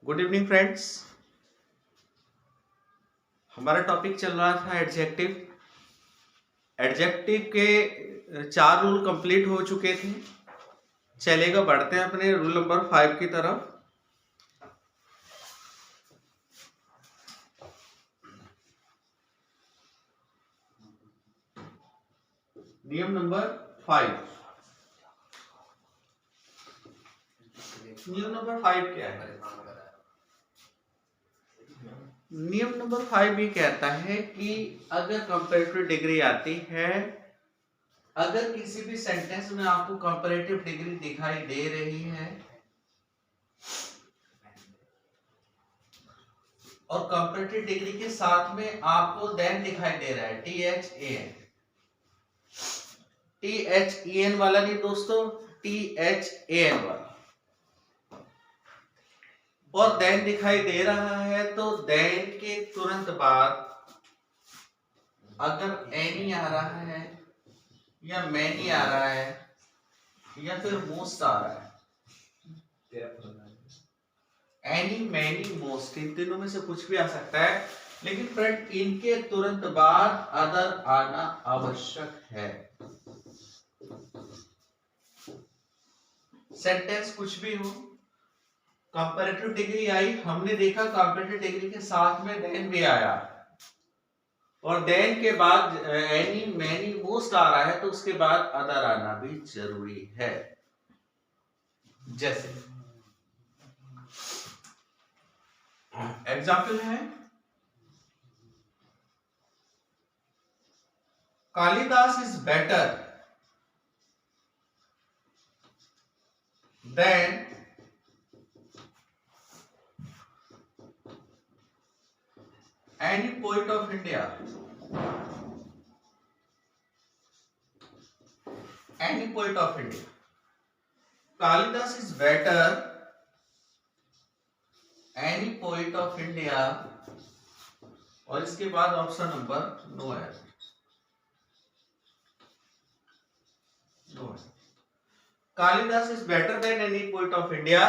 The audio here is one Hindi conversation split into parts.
Good evening friends. हमारा टॉपिक चल रहा था एडजेक्टिव। एडजेक्टिव के चार रूल कंप्लीट हो चुके थे। चलेगा, बढ़ते हैं अपने रूल नंबर 5 की तरफ। नियम नंबर 5। नियम नंबर 5 क्या है? नियम नंबर 5 ये कहता है कि अगर कंपैरेटिव डिग्री आती है, अगर किसी भी सेंटेंस में आपको कंपैरेटिव डिग्री दिखाई दे रही है और कंपैरेटिव डिग्री के साथ में आपको देन दिखाई दे रहा है, THEN वाला नहीं दोस्तों, THAN वाला, और देन दिखाई दे रहा है, तो देन के तुरंत बाद अगर एनी आ रहा है या मैनी आ रहा है या फिर मोस्ट आ रहा है, एनी मैनी मोस्ट, इन तीनों में से कुछ भी आ सकता है, लेकिन फ्रेंड इनके तुरंत बाद अदर आना आवश्यक है। सेंटेंस कुछ भी हो, कंपैरेटिव डिग्री आई, हमने देखा कंपैरेटिव डिग्री के साथ में देन भी आया और देन के बाद एनी मैनी मोस्ट आ रहा है, तो उसके बाद अदर आना भी जरूरी है। जैसे एग्जाम्पल है, Kalidas is better then any poet of India. Any poet of India. Kalidas is better any poet of India, और इसके बाद ऑप्शन नंबर नो है। Kalidas is better then any poet of India.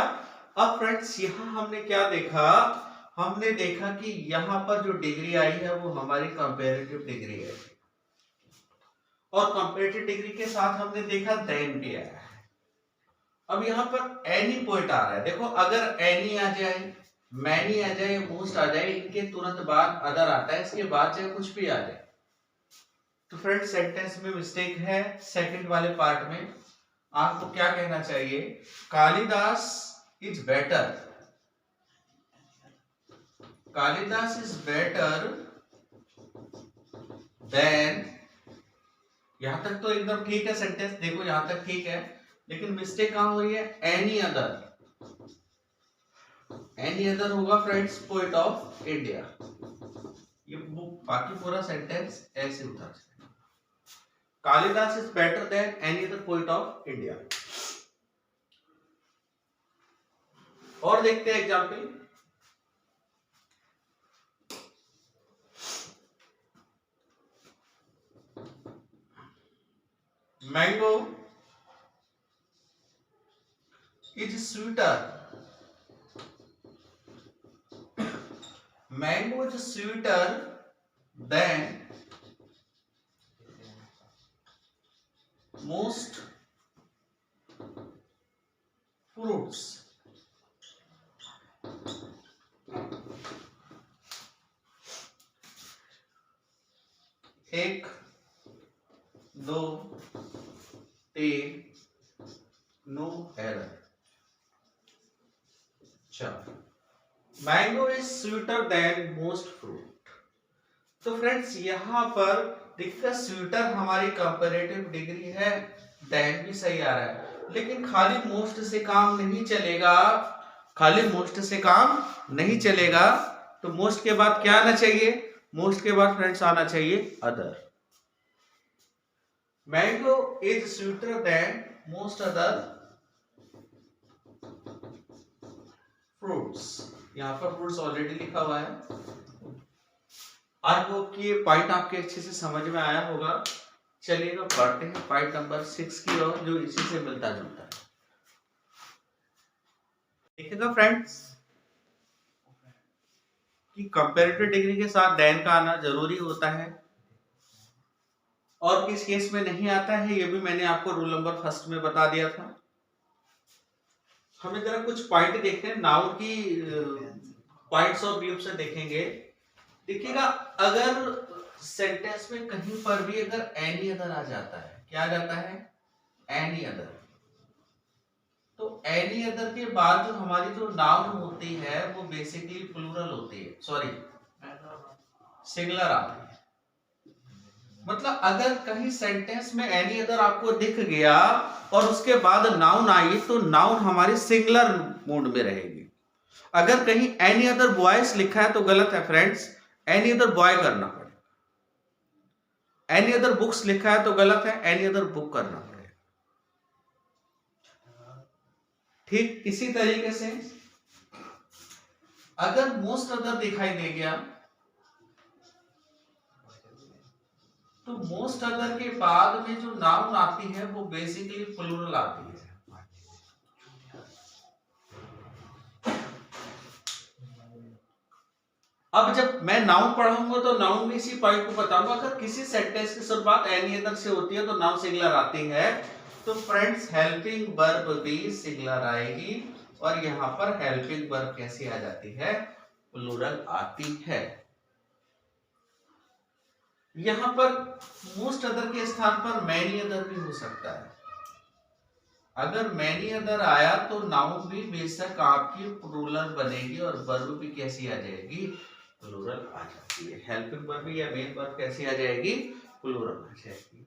अब फ्रेंड्स यहां हमने क्या देखा? हमने देखा कि यहां पर जो डिग्री आई है वो हमारी कंपैरेटिव डिग्री है, और कंपैरेटिव डिग्री के साथ हमने देखा देन भी आया है। अब यहां पर एनी पोएट आ रहा है, देखो अगर एनी आ जाए, मैनी आ जाए, मोस्ट आ जाए, इनके तुरंत बाद अदर आता है, इसके बाद चाहे कुछ भी आ जाए, तो फ्रेंड्स सेंटेंस में मिस्टेक है। सेकंड वाले पार्ट में आपको क्या कहना चाहिए? Kalidas is better, Kalidas is better than, यहां तक तो एकदम ठीक है सेंटेंस, देखो यहां तक ठीक है, लेकिन मिस्टेक कहां हो रही है? एनी अदर, एनी अदर होगा फ्रेंड्स पोएट ऑफ इंडिया। ये बाकी पूरा सेंटेंस ऐसे उतर जाए, Kalidas is better then any other poet of India. और देखते हैं example. Mango is sweeter, mango is sweeter than most fruits. एक, दो, तीन, नो एरर, चार। Mango is sweeter than most fruit. तो फ्रेंड्स यहां पर दिखता स्वीटर हमारी कंपैरेटिव डिग्री है, देन भी सही आ रहा है, लेकिन खाली मोस्ट से काम नहीं चलेगा, खाली मोस्ट से काम नहीं चलेगा, तो मोस्ट के बाद क्या आना चाहिए? मोस्ट के बाद फ्रेंड्स आना चाहिए other. Mango is sweeter than most other fruits. यहां पर फ्रूट्स ऑलरेडी लिखा हुआ है। आई होप कि ये पॉइंट आपके अच्छे से समझ में आया होगा। चलिए तो पढ़ते हैं पॉइंट नंबर 6 की ओर, जो इसी से मिलता जुलता है। देखिएगा फ्रेंड्स, कि कंपैरेटिव डिग्री के साथ देन का आना जरूरी होता है और किस केस में नहीं आता है, ये भी मैंने आपको रूल नंबर फर्स्ट में बता दिया था। हमें जरा कुछ पॉइंट देखते हैं, नाउन की पॉइंट्स ऑफ व्यू से देखेंगे। देखिएगा, अगर सेंटेंस में कहीं पर भी अगर एनी अदर आ जाता है, क्या आ जाता है, एनी अदर, तो एनी अदर के बाद जो हमारी जो नाउन होती है वो बेसिकली प्लूरल होती है, सॉरी सिंगुलर आती है। मतलब अगर कहीं सेंटेंस में एनी अदर आपको दिख गया और उसके बाद नाउन आई तो नाउन हमारी सिंगुलर मोड में रहेगी। अगर कहीं एनी अदर बॉयज लिखा है तो गलत है फ्रेंड्स, एनी अदर बॉय करना पड़ेगा। एनी अदर बुक्स लिखा है तो गलत है, एनी अदर बुक करना पड़ेगा। ठीक इसी तरीके से अगर मोस्ट अदर दिखाई दे गया तो मोस्ट अदर के बाद में जो नाउन आती है वो बेसिकली प्लूरल आती है। अब जब मैं नाउन पढ़ाऊंगा तो नाउन में इसी पॉइंट को बताऊंगा, अगर किसी सेंटेंस की शुरुआत एनी अदर से होती है तो नाउन सिंगुलर आती है, तो फ्रेंड्स हेल्पिंग वर्ब भी सिंगुलर आएगी और यहां पर हेल्पिंग वर्ब कैसी आ जाती है, प्लूरल आती है। यहां पर मोस्ट अदर के स्थान पर मैनी अदर भी हो सकता है। अगर मैनी अदर आया तो नाउन भी बेशक आपकी प्लूरल बनेगी और वर्ब भी कैसी आ जाएगी, प्लूरल आ जाती है। हेल्पिंग वर्ब या मेन वर्ब कैसी आ जाएगी, प्लूरल आ जाएगी।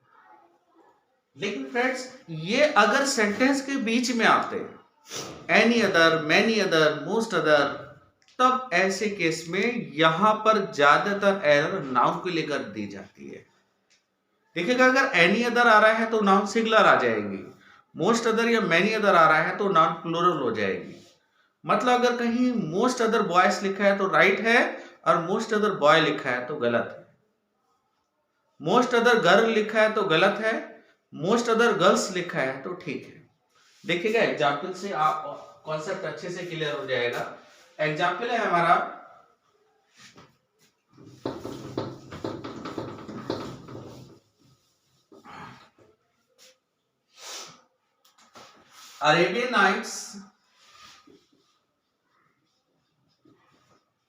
लेकिन फ्रेंड्स ये अगर सेंटेंस के बीच में आते हैं any other, many other, most other, तब ऐसे केस में यहां पर ज्यादातर एरर नाउन को लेकर दी जाती है। देखिएगा, अगर एनी अदर आ रहा है तो नाउन सिंगुलर आ जाएगी, मोस्ट अदर या मैनी अदर आ रहा है तो नाउन प्लूरल हो जाएगी। मतलब अगर कहीं मोस्ट अदर बॉयज लिखा है तो राइट है और मोस्ट अदर बॉय लिखा है तो गलत है। मोस्ट अदर गर्ल लिखा है तो गलत है, मोस्ट अदर गर्ल्स लिखा है तो ठीक है। देखिएगा एग्जाम्पल से आप कॉन्सेप्ट अच्छे से क्लियर हो जाएगा। एग्जाम्पल है हमारा Arabian Nights,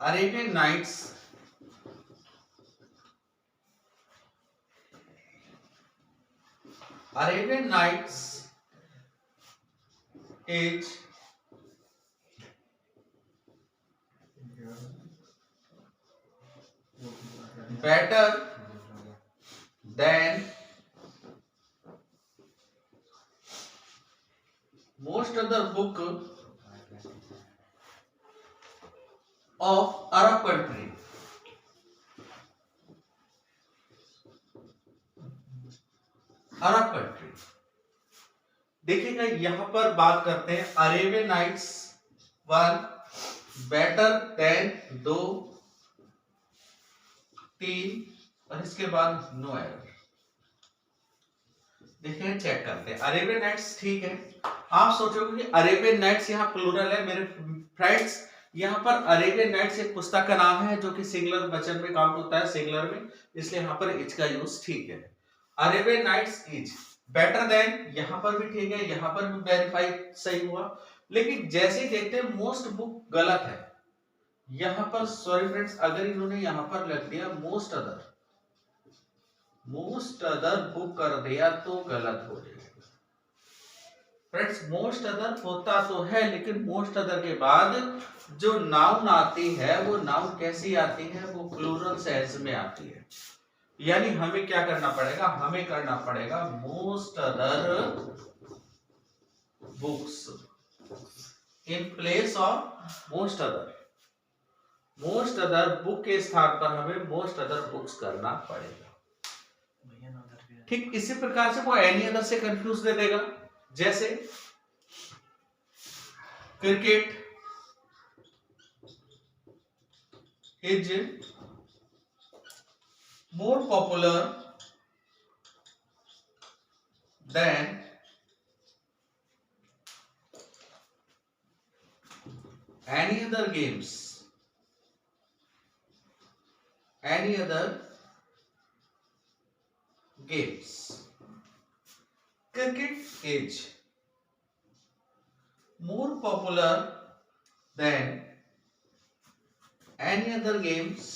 Arabian Nights Arabian Nights is better than most other book of Arab country. Arab country. देखिएगा यहां पर बात करते हैं अरेबियन नाइट्स 1 बेटर देन 2 3 और इसके बाद नो एरर। देखिए चेक करते हैं अरेबियन नाइट्स, ठीक है। आप सोचोगे कि अरेबियन नाइट्स यहाँ प्लूरल है। मेरे फ्रेंड्स यहाँ पर अरेबियन नाइट्स एक पुस्तक का नाम है जो कि सिंगुलर वचन में काउंट होता है, सिंगुलर में, इसलिए यहाँ पर इज का यूज ठीक है। Arabian Nights is better than, यहां पर भी ठीक है, यहां पर भी वेरीफाई सही हुआ। लेकिन जैसे ही देखते हैं मोस्ट बुक गलत है यहां पर। सॉरी फ्रेंड्स, अगर इन्होंने यहां पर लिख दिया most other, most other book कर दिया तो गलत हो जाएगा। फ्रेंड्स मोस्ट अदर होता तो है लेकिन मोस्ट अदर के बाद जो नाउन आती है वो नाउन कैसी आती है, वो प्लूरल सेंस में आती है। यानी हमें क्या करना पड़ेगा, हमें करना पड़ेगा most other books in place of most other. Most other book के स्थान पर हमें मोस्ट अदर बुक्स करना पड़ेगा। ठीक इसी प्रकार से वो एनी अदर से कंफ्यूज दे देगा। जैसे cricket is more popular than any other games any other games, cricket is more popular than any other games,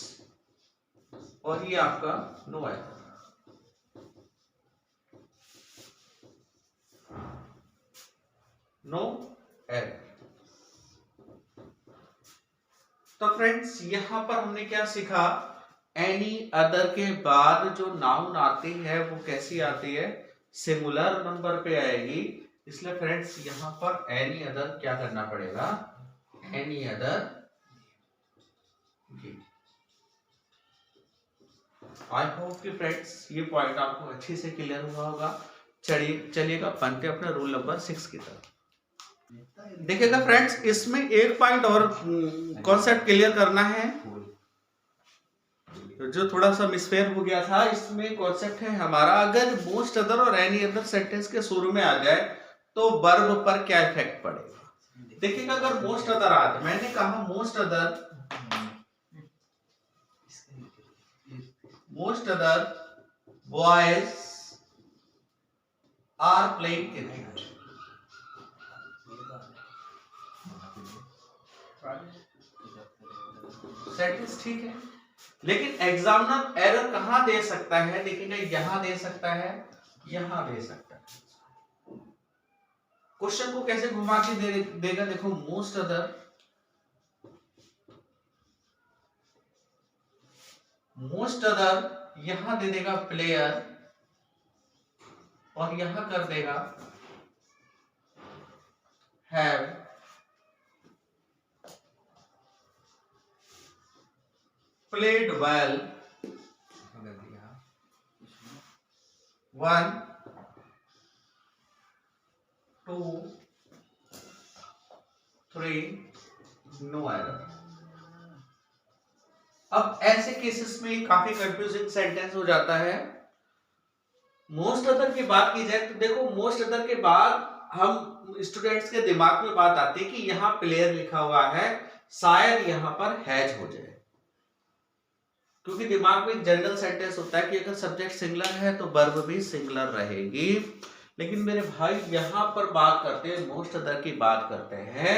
और ये आपका नो है। No error. तो फ्रेंड्स यहां पर हमने क्या सीखा, एनी अदर के बाद जो नाउन आती है वो कैसी आती है, सिंगुलर नंबर पे आएगी। इसलिए फ्रेंड्स यहां पर एनी अदर क्या करना पड़ेगा, एनी अदर। आई होप कि फ्रेंड्स ये पॉइंट आपको अच्छे से क्लियर हुआ होगा। चलिएगा बनते अपने रूल नंबर 6 की तरफ। देखिएगा फ्रेंड्स इसमें एक पॉइंट और कॉन्सेप्ट क्लियर करना है, जो थोड़ा सा मिसफेयर हो गया था। इसमें कॉन्सेप्ट है हमारा, अगर मोस्ट अदर और एनी अदर सेंटेंस के शुरू में आ जाए तो वर्ब पर क्या इफेक्ट पड़ेगा। देखिएगा अगर मोस्ट अदर आ जाए, मैंने कहा most other boys are playing cricket, sentence ठीक है, लेकिन एग्जामिनर एरर कहां दे सकता है, देखिएगा यहां दे सकता है, यहां दे सकता है। क्वेश्चन को कैसे घुमा के देगा, देखो मोस्ट अदर यहां दे देगा प्लेयर, और यहां कर देगा have played well 1 2 3 no error. अब ऐसे केसेस में काफी कंफ्यूजिंग सेंटेंस हो जाता है। मोस्ट अदर की बात की जाए तो देखो मोस्ट अदर के बाद हम स्टूडेंट्स के दिमाग में बात आती है कि यहां प्लेयर लिखा हुआ है, शायद यहां पर हैज हो जाए, क्योंकि दिमाग में एक जनरल सेंटेंस होता है कि अगर सब्जेक्ट सिंगुलर है तो वर्ब भी सिंगुलर रहेगी। लेकिन मेरे भाई यहां पर बात करते हैं, मोस्ट अदर की बात करते हैं,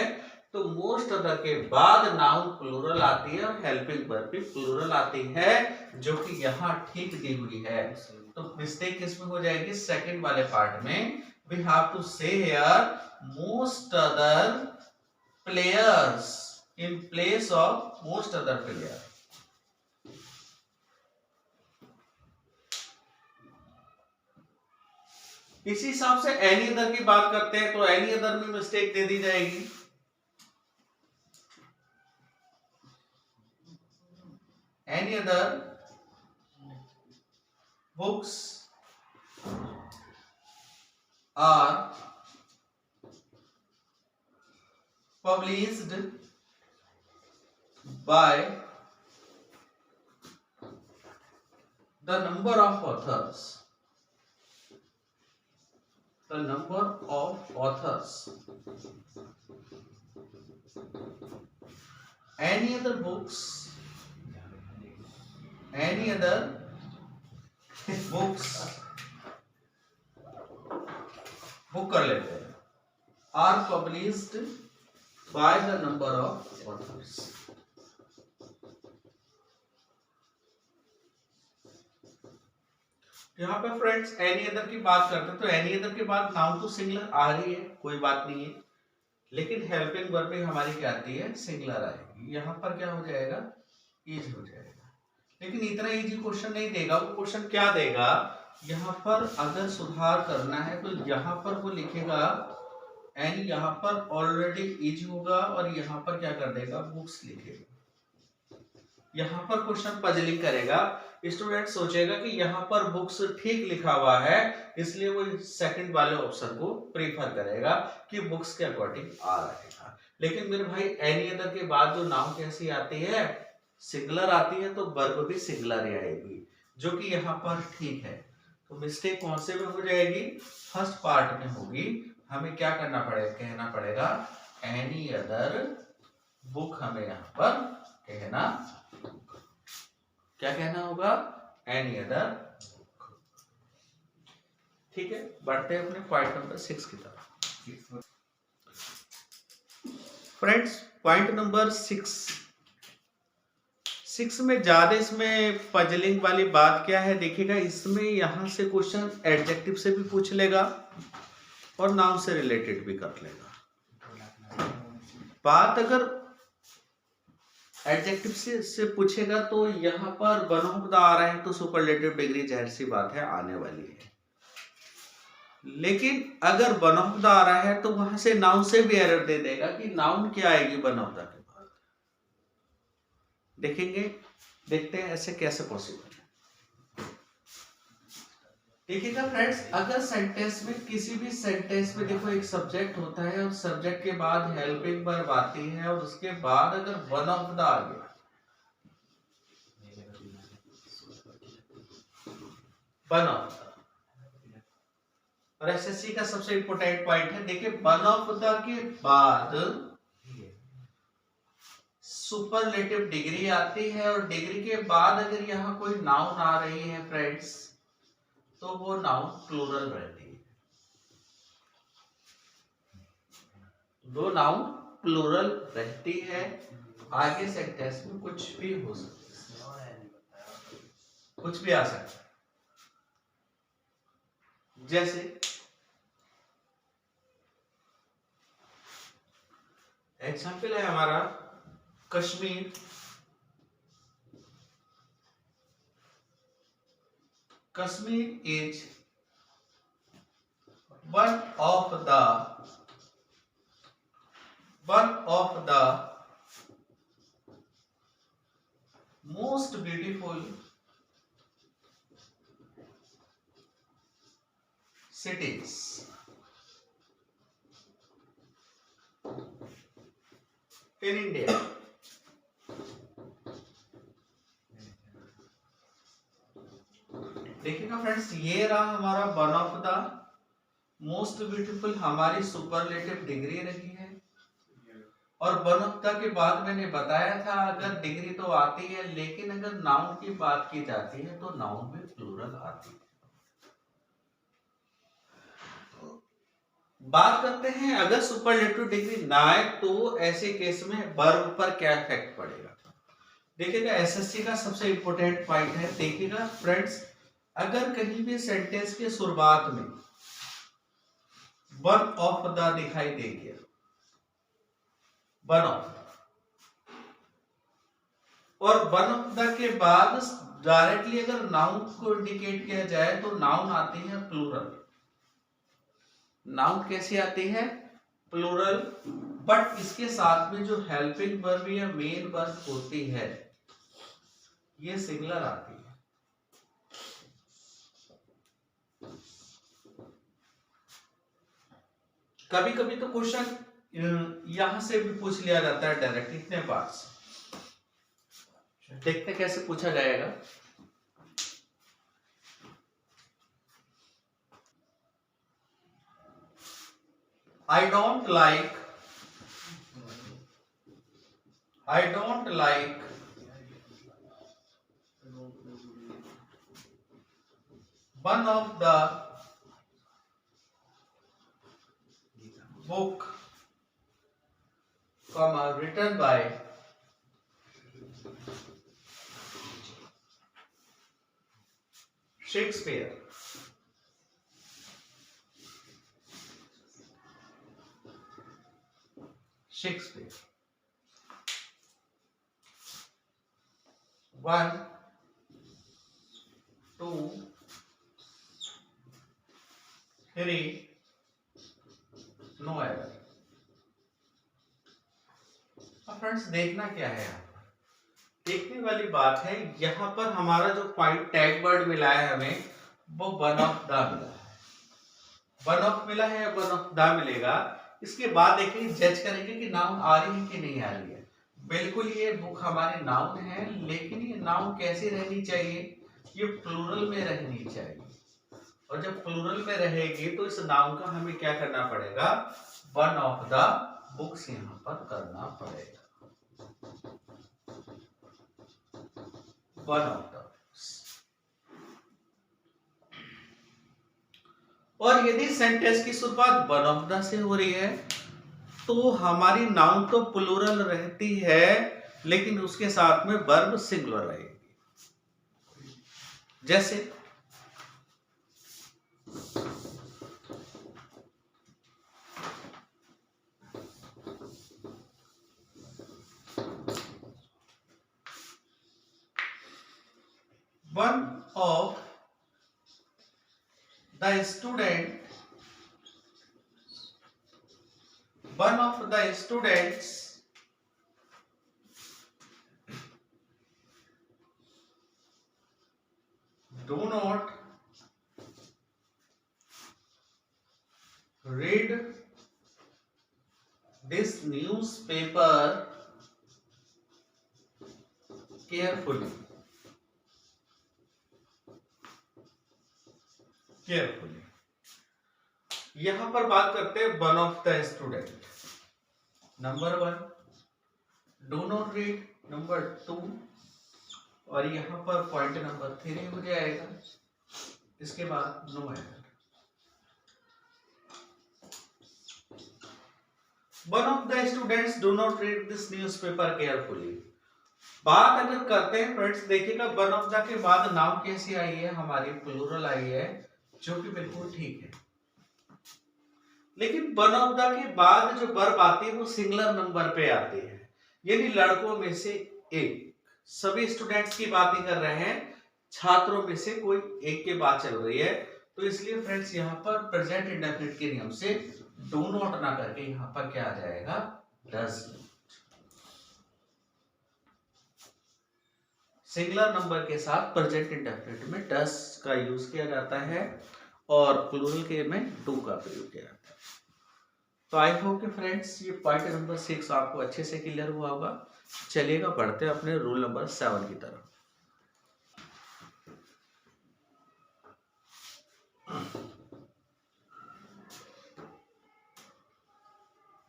तो मोस्ट अदर के बाद नाउन प्लूरल आती है और हेल्पिंग वर्ब भी प्लूरल आती है, जो कि यहां ठीक दी हुई है। तो मिस्टेक किसमें हो जाएगी, सेकंड वाले पार्ट में। वी हैव टू से here most other players in place of most other player. इसी हिसाब से एनी अदर की बात करते हैं तो एनी अदर में मिस्टेक दे दी जाएगी। Any other books are published by the number of authors, the number of authors, any other books book कर लेते हैं, are published by the number of authors। यहाँ पे फ्रेंड्स एनी अदर की बात करते हैं तो एनी अदर के बाद नाउन तो सिंगुलर आ रही है, कोई बात नहीं है, लेकिन हेल्पिंग वर्ब भी हमारी क्या आती है, सिंगुलर आएगी। यहाँ पर क्या हो जाएगा, इज हो जाएगा। लेकिन इतना इजी क्वेश्चन नहीं देगा, वो क्वेश्चन क्या देगा, यहाँ पर अगर सुधार करना है तो यहाँ पर वो लिखेगा एंड यहाँ पर ऑलरेडी इज होगा और यहाँ पर क्या कर देगा, बुक्स लिखेगा। यहाँ पर क्वेश्चन पजलिंग करेगा, स्टूडेंट सोचेगा कि यहाँ पर बुक्स ठीक लिखा हुआ है, इसलिए वो सेकंड वाले ऑप्शन को प्रीफर करेगा कि बुक्स के अकॉर्डिंग आ रहेगा। लेकिन मेरे भाई एनी अदर के बाद जो नाउन कैसी आती है, सिंगुलर आती है, तो वर्ब भी सिंगुलर ही आएगी, जो कि यहाँ पर ठीक है। तो मिस्टेक कौन से में हो जाएगी, फर्स्ट पार्ट में होगी। हमें क्या करना पड़ेगा, कहना पड़ेगा एनी अदर बुक, हमें यहाँ पर कहना। क्या कहना होगा? Any other. ठीक है, बढ़ते हैं अपने पॉइंट नंबर 6 की तरफ। फ्रेंड्स, पॉइंट नंबर 6 में ज्यादा इसमें पजलिंग वाली बात क्या है देखिएगा, इसमें यहां से क्वेश्चन एडजेक्टिव से भी पूछ लेगा और नाउन से रिलेटेड भी कर लेगा। बात अगर एडजेक्टिव से पूछेगा तो यहाँ पर वन ऑफ द आ रहा है तो सुपरलेटिव डिग्री जाहिर सी बात है आने वाली है। लेकिन अगर वन ऑफ द आ रहा है तो वहां से नाउन से भी एरर दे देगा कि नाउन क्या आएगी वन ऑफ द के बाद। देखेंगे, देखते हैं ऐसे कैसे पॉसिबल है। देखिएगा फ्रेंड्स, अगर सेंटेंस में किसी भी सेंटेंस में देखो एक सब्जेक्ट होता है और सब्जेक्ट के बाद हेल्पिंग वर्ब आती है और उसके बाद अगर वन ऑफ द आ गया, वन ऑफ द, और एसएससी का सबसे इंपोर्टेंट पॉइंट है, देखिए वन ऑफ द के बाद सुपरलेटिव डिग्री आती है और डिग्री के बाद अगर यहाँ कोई नाउन आ रही है फ्रेंड्स तो वो नाउन प्लूरल रहती है। दो नाउन प्लूरल रहती है, आगे सेंटेंस में कुछ भी हो सकता है, कुछ भी आ सकता है। जैसे एग्जाम्पल है हमारा Kashmir, Kashmir is one of the most beautiful cities in India। देखिएगा फ्रेंड्स, ये रहा हमारा one of the most beautiful, हमारी सुपरलेटिव डिग्री रही है। और वन ऑफ द के बाद मैंने बताया था अगर डिग्री तो आती है लेकिन अगर नाउन की बात की जाती है तो नाउन में प्लूरल आती है। बात करते हैं अगर सुपरलेटिव डिग्री ना आए तो ऐसे केस में वर्ब पर क्या इफेक्ट पड़ेगा। देखिएगा, एसएससी का सबसे इंपॉर्टेंट पॉइंट है। देखिएगा फ्रेंड्स, अगर कहीं भी सेंटेंस के शुरुआत में वन ऑफ द दिखाई दे गया, वन ऑफ, और वन ऑफ द के बाद डायरेक्टली अगर नाउन को इंडिकेट किया जाए तो नाउन आती है प्लूरल। नाउन कैसी आती है? प्लूरल। बट इसके साथ में जो हेल्पिंग वर्ब या मेन वर्ब होती है ये सिंगुलर आती है। कभी कभी तो क्वेश्चन यहां से भी पूछ लिया जाता है डायरेक्ट, इतने पास। देखते कैसे पूछा जाएगा। I don't like one of the book, written by Shakespeare। Shakespeare. 1 2 3 no error. अब फ्रेंड्स देखना क्या है, यहाँ पर देखने वाली बात है, यहाँ पर हमारा जो पॉइंट टैग वर्ड मिला है हमें वो वन ऑफ द मिला है। वन ऑफ मिला है, वन ऑफ द मिलेगा। इसके बाद देखेंगे, जज करेंगे कि नाउन आ रही है कि नहीं आ रही है। बिल्कुल ये बुक हमारी नाउन है, लेकिन ये नाउन कैसी रहनी चाहिए? ये प्लूरल में रहनी चाहिए। और जब प्लूरल में रहेगी तो इस नाउन का हमें क्या करना पड़ेगा? वन ऑफ द बुक्स यहाँ पर करना पड़ेगा। One of the. और यदि सेंटेंस की शुरुआत वन ऑफ द से हो रही है तो हमारी नाउन तो प्लूरल रहती है, लेकिन उसके साथ में वर्ब सिंगुलर रहेगी। जैसे one of the student, one of the students do not read this newspaper carefully. यहां पर बात करते हैं one of the student. Number one do not read, number two, और यहां पर पॉइंट नंबर 3 हो जाएगा। इसके बाद no error. One of the students do not read this newspaper carefully. बात अगर करते हैं फ्रेंड्स, देखिएगा वन ऑफ द के बाद नाउन कैसी आई है, हमारी प्लूरल आई है, जो कि बिल्कुल ठीक है। लेकिन वन ऑफ द के बाद जो वर्ब आती है वो सिंगुलर नंबर पे आती है, यानी लड़कों में से एक। सभी स्टूडेंट्स की बात नहीं कर रहे हैं, छात्रों में से कोई एक की बात चल रही है। तो इसलिए फ्रेंड्स यहाँ पर प्रेजेंट इंडेफिनिट के नियम से डू नॉट ना करके यहाँ पर क्या आ जाएगा, डज। सिंगुलर नंबर के साथ प्रेजेंट इंडेफिनिट में डज का यूज किया जाता है और प्लूरल के में डू का प्रयोग किया जाता है। तो आई होप कि फ्रेंड्स ये पॉइंट नंबर 6 आपको अच्छे से क्लियर हुआ होगा। चलिएगा बढ़ते हैं अपने रूल नंबर 7 की तरफ।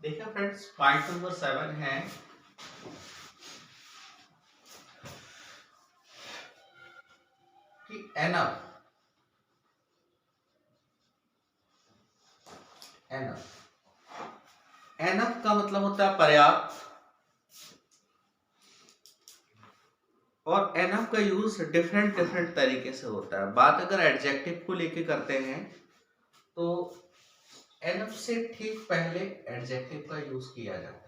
देखिए फ्रेंड्स, पॉइंट नंबर 7 है कि एनफ एनफ का मतलब होता है पर्याप्त, और एनफ का यूज डिफरेंट तरीके से होता है। बात अगर एडजेक्टिव को लेके करते हैं तो एनफ से ठीक पहले एडजेक्टिव का यूज किया जाता है।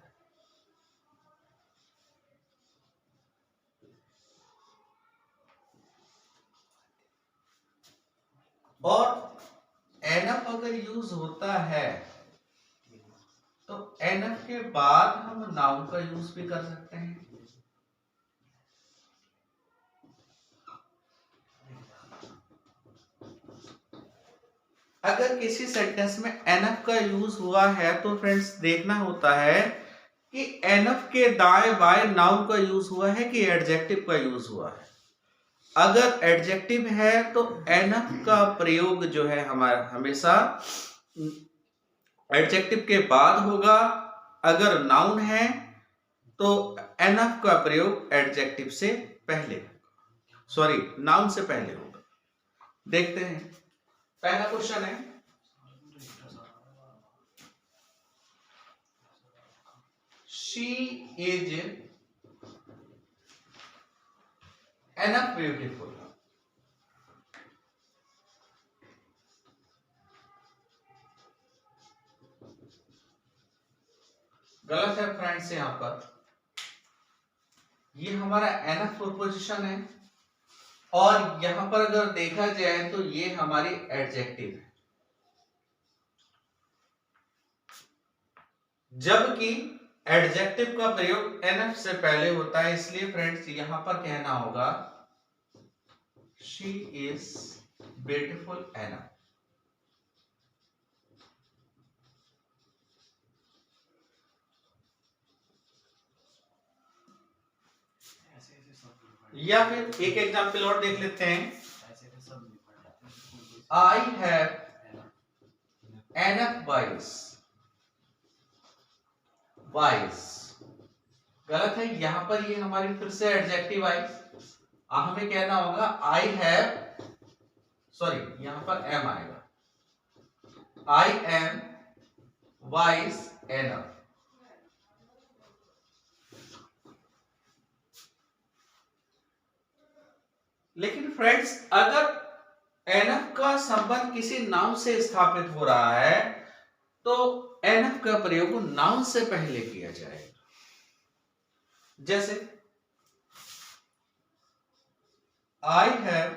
और एनफ अगर यूज होता है तो एनफ के बाद हम नाउन का यूज भी कर सकते हैं। अगर किसी सेंटेंस में एनफ का यूज हुआ है तो फ्रेंड्स देखना होता है कि एनफ के दाएं बाएं नाउन का यूज हुआ है कि एडजेक्टिव का यूज हुआ है। अगर एडजेक्टिव है तो एनफ का प्रयोग जो है हमारा हमेशा एडजेक्टिव के बाद होगा। अगर नाउन है तो एनफ का प्रयोग एडजेक्टिव से पहले, सॉरी नाउन से पहले होगा। देखते हैं, पहला क्वेश्चन है शी इज एनफ ब्यूटीफुल। गलत है फ्रेंड्स, यहां पर ये हमारा एनफ प्रोपोजिशन है और यहां पर अगर देखा जाए तो ये हमारी एडजेक्टिव है, जबकि एडजेक्टिव का प्रयोग एनफ से पहले होता है। इसलिए फ्रेंड्स यहां पर कहना होगा शी इज ब्यूटीफुल एनफ। या फिर एक एग्जाम्पल और देख लेते हैं, I have enough wise. Wise गलत है, यहां पर ये हमारी फिर से एडजेक्टिव आई, हमें कहना होगा आई हैव, सॉरी यहां पर एम आएगा, आई एम वाइज एनफ। लेकिन फ्रेंड्स अगर एनफ का संबंध किसी नाउन से स्थापित हो रहा है तो एनफ का प्रयोग नाउन से पहले किया जाएगा। जैसे आई हैव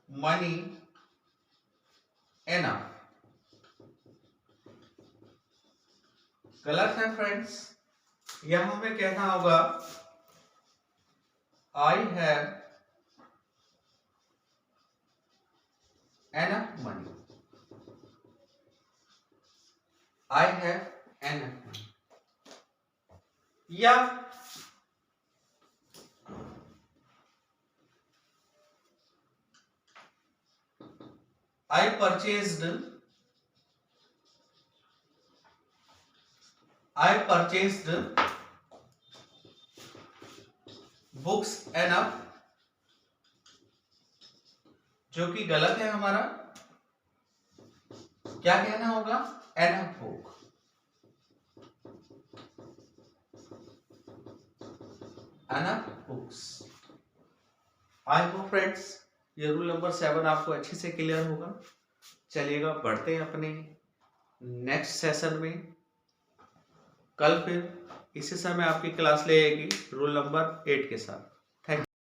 मनी एनफ। गलत है फ्रेंड्स, यहां हमें कहना होगा I have enough money, I have enough money. या I purchased books enough, जो कि गलत है हमारा। क्या कहना होगा? enough book, enough books। I hope friends ये रूल नंबर 7 आपको अच्छे से क्लियर होगा। चलिएगा बढ़ते हैं अपने नेक्स्ट सेशन में। कल फिर इसी समय आपकी क्लास ले आएगी रूल नंबर 8 के साथ।